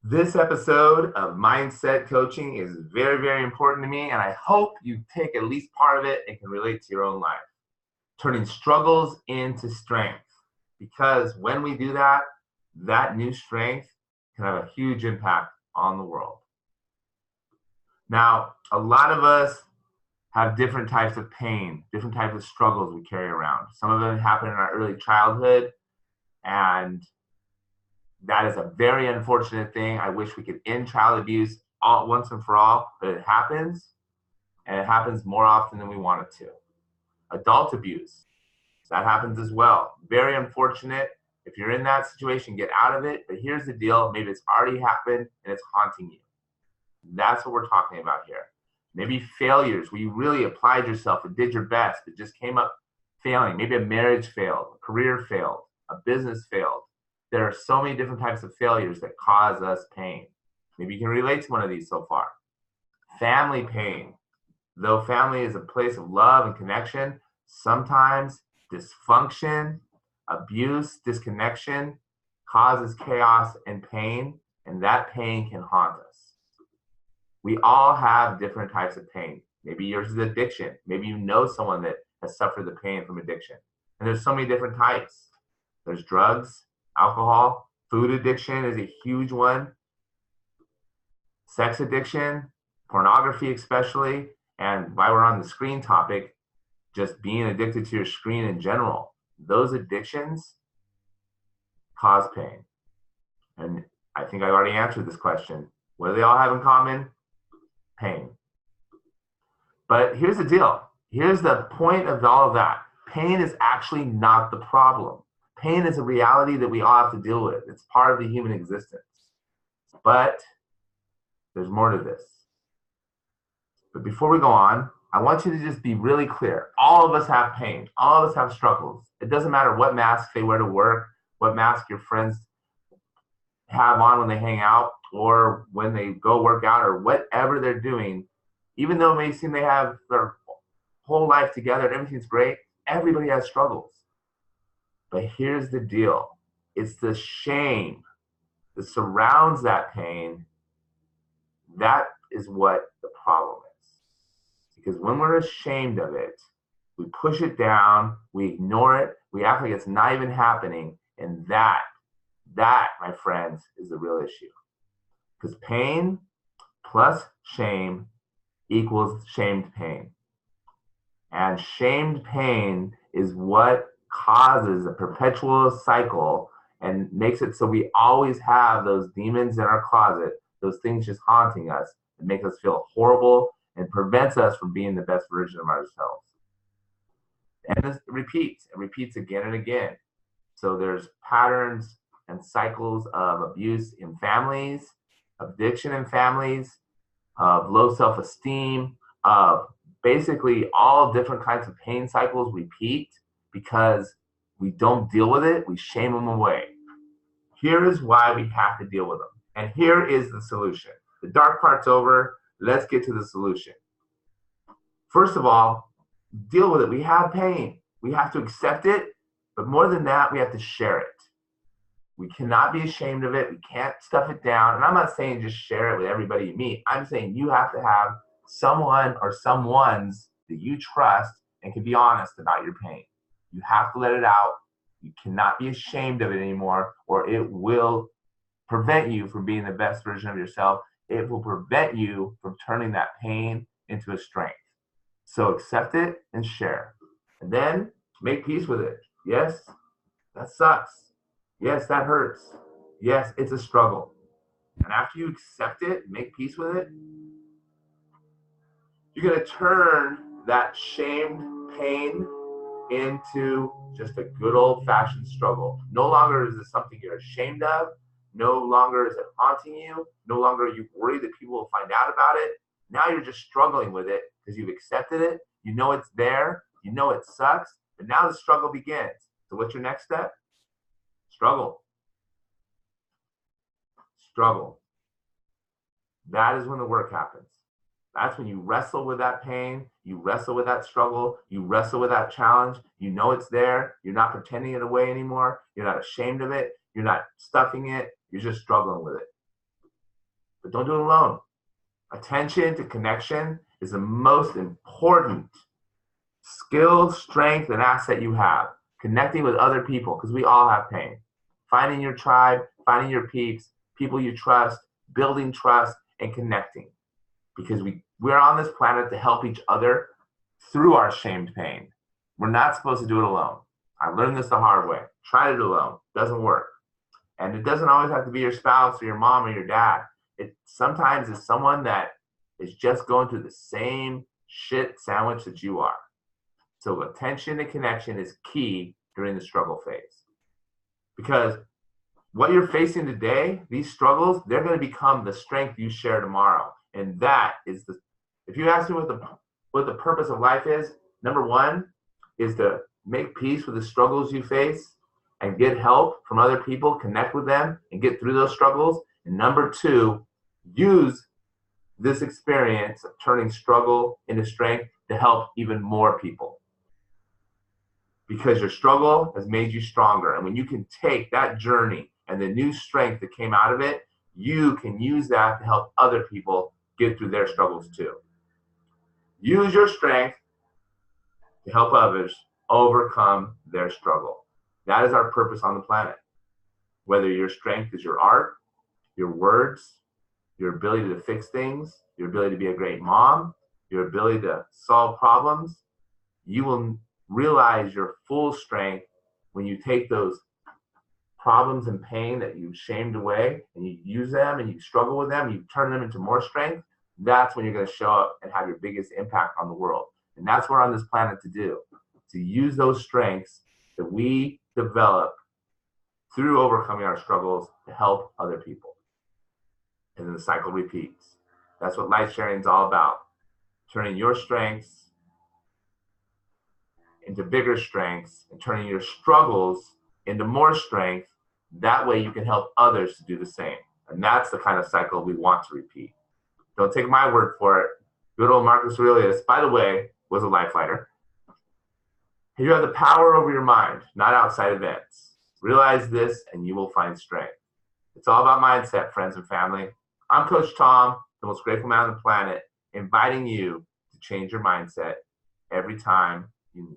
This episode of Mindset Coaching is very, very important to me, and I hope you take at least part of it and can relate to your own life. Turning struggles into strength. Because when we do that, that new strength can have a huge impact on the world. Now, a lot of us have different types of pain, different types of struggles we carry around. Some of them happen in our early childhood, and that is a very unfortunate thing. I wish we could end child abuse once and for all, but it happens, and it happens more often than we want it to. Adult abuse, that happens as well. Very unfortunate. If you're in that situation, get out of it. But here's the deal. Maybe it's already happened and it's haunting you. That's what we're talking about here. Maybe failures where you really applied yourself and did your best, but just came up failing. Maybe a marriage failed, a career failed, a business failed. There are so many different types of failures that cause us pain. Maybe you can relate to one of these so far. Family pain. Though family is a place of love and connection, sometimes dysfunction, abuse, disconnection causes chaos and pain, and that pain can haunt us. We all have different types of pain. Maybe yours is addiction. Maybe you know someone that has suffered the pain from addiction. And there's so many different types. There's drugs, alcohol, food addiction is a huge one, sex addiction, pornography especially, and while we're on the screen topic, just being addicted to your screen in general. Those addictions cause pain. And I think I already answered this question. What do they all have in common? Pain. But here's the deal. Here's the point of all of that. Pain is actually not the problem. Pain is a reality that we all have to deal with. It's part of the human existence. But there's more to this. But before we go on, I want you to just be really clear. All of us have pain. All of us have struggles. It doesn't matter what mask they wear to work, what mask your friends have on when they hang out, or when they go work out, or whatever they're doing. Even though it may seem they have their whole life together and everything's great, everybody has struggles. But here's the deal. It's the shame that surrounds that pain. That is what the problem is. Because when we're ashamed of it, we push it down, we ignore it, we act like it's not even happening. And that, my friends, is the real issue. Because pain plus shame equals shamed pain. And shamed pain is what causes a perpetual cycle and makes it so we always have those demons in our closet, those things just haunting us and make us feel horrible and prevents us from being the best version of ourselves. And this repeats. It repeats again and again. So there's patterns and cycles of abuse in families, addiction in families, of low self-esteem, of basically all different kinds of pain cycles repeat because we don't deal with it, we shame them away. Here is why we have to deal with them. And here is the solution. The dark part's over. Let's get to the solution. First of all, deal with it. We have pain. We have to accept it. But more than that, we have to share it. We cannot be ashamed of it. We can't stuff it down. And I'm not saying just share it with everybody you meet. I'm saying you have to have someone or someones that you trust and can be honest about your pain. You have to let it out. You cannot be ashamed of it anymore, or it will prevent you from being the best version of yourself. It will prevent you from turning that pain into a strength. So accept it and share. And then make peace with it. Yes, that sucks. Yes, that hurts. Yes, it's a struggle. And after you accept it, make peace with it, you're going to turn that shamed pain into just a good old-fashioned struggle. No longer is it something you're ashamed of. No longer is it haunting you. No longer are you worried that people will find out about it. Now you're just struggling with it because you've accepted it. You know it's there. You know it sucks. But now the struggle begins. So what's your next step? Struggle. Struggle. That is when the work happens. That's when you wrestle with that pain, you wrestle with that struggle, you wrestle with that challenge. You know it's there. You're not pretending it away anymore. You're not ashamed of it. You're not stuffing it. You're just struggling with it. but don't do it alone. Attention to connection is the most important skill, strength, and asset you have. Connecting with other people, because we all have pain. Finding your tribe, finding your peeps, people you trust, building trust, and connecting. Because we're on this planet to help each other through our shamed pain. We're not supposed to do it alone. I learned this the hard way. Try it alone. Doesn't work. And it doesn't always have to be your spouse or your mom or your dad. It sometimes is someone that is just going through the same shit sandwich that you are. So attention and connection is key during the struggle phase. Because what you're facing today, these struggles, they're going to become the strength you share tomorrow. And that is if you ask me what the purpose of life is, number one is to make peace with the struggles you face and get help from other people, connect with them and get through those struggles. And number two, use this experience of turning struggle into strength to help even more people. Because your struggle has made you stronger. And when you can take that journey and the new strength that came out of it, you can use that to help other people get through their struggles too. Use your strength to help others overcome their struggle. That is our purpose on the planet. Whether your strength is your art, your words, your ability to fix things, your ability to be a great mom, your ability to solve problems, you will realize your full strength when you take those problems and pain that you've shamed away and you use them and you struggle with them, you turn them into more strength. That's when you're going to show up and have your biggest impact on the world. And that's what we're on this planet to do, to use those strengths that we develop through overcoming our struggles to help other people. And then the cycle repeats. That's what life sharing is all about. Turning your strengths into bigger strengths and turning your struggles into more strength. That way you can help others to do the same. And that's the kind of cycle we want to repeat. Don't take my word for it. Good old Marcus Aurelius, by the way, was a life fighter. You have the power over your mind, not outside events. Realize this and you will find strength. It's all about mindset, friends and family. I'm Coach Tom, the most grateful man on the planet, inviting you to change your mindset every time you